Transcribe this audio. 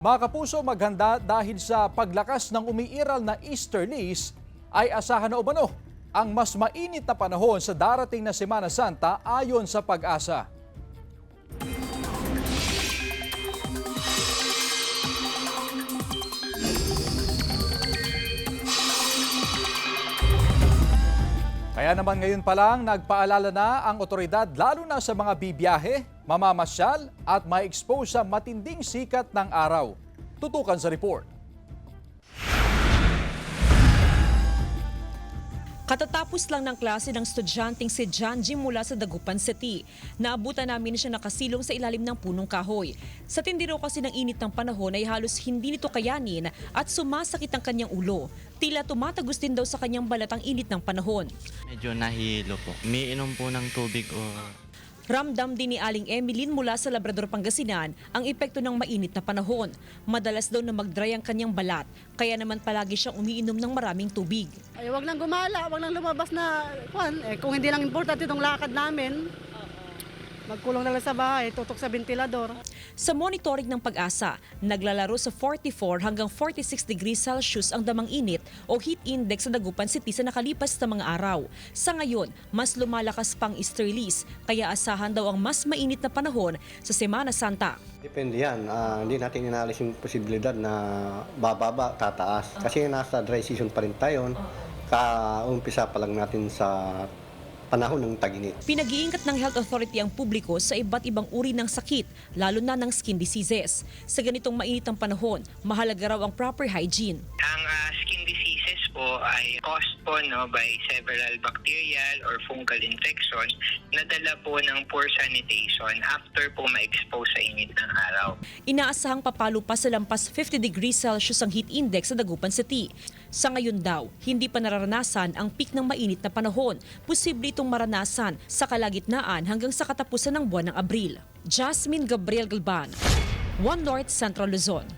Mga kapuso, maghanda dahil sa paglakas ng umiiral na easterlies ay asahan na umano ang mas mainit na panahon sa darating na Semana Santa ayon sa Pag-asa. Kaya naman ngayon pa lang nagpaalala na ang otoridad lalo na sa mga bibiyahe, mamamasyal at ma-expose sa matinding sikat ng araw. Tutukan sa report. Katatapos lang ng klase ng estudyanteng si Janji mula sa Dagupan City. Naabutan namin siya nakasilong sa ilalim ng punong kahoy. Sa tindi raw kasi ng init ng panahon ay halos hindi nito kayanin at sumasakit ang kanyang ulo. Tila tumatagos din daw sa kanyang balat ang init ng panahon. Medyo nahilo po. Umiinom po ng tubig o... Ramdam din ni Aling Emeline mula sa Labrador, Pangasinan ang epekto ng mainit na panahon. Madalas daw na mag-dry ang kanyang balat, kaya naman palagi siyang umiinom ng maraming tubig. Ay, wag nang gumala, wag nang lumabas na kung hindi lang importante itong lakad namin. Magkulong na lang sa bahay, tutok sa ventilador. Sa monitoring ng Pag-asa, naglalaro sa 44 hanggang 46 degrees Celsius ang damang init o heat index sa Dagupan City sa nakalipas na mga araw. Sa ngayon, mas lumalakas pang easterlies, kaya asahan daw ang mas mainit na panahon sa Semana Santa. Depende yan. Hindi natin inaalis yung posibilidad na bababa, tataas. Kasi nasa dry season pa rin tayo. Kaumpisa pa lang natin sa panahon ng tag-init. Pinag-iingat ng Health Authority ang publiko sa iba't ibang uri ng sakit, lalo na ng skin diseases. Sa ganitong mainit ang panahon, mahalaga raw ang proper hygiene. Ang skin diseases po ay caused po by several bacterial or fungal infections na dala po ng poor sanitation after po ma-expose sa init ng araw. Inaasahang papalo pa sa lampas 50 degrees Celsius ang heat index sa Dagupan City. Sa ngayon daw, hindi pa nararanasan ang peak ng mainit na panahon. Posible itong maranasan sa kalagitnaan hanggang sa katapusan ng buwan ng Abril. Jasmine Gabriel Galban, One North Central Luzon.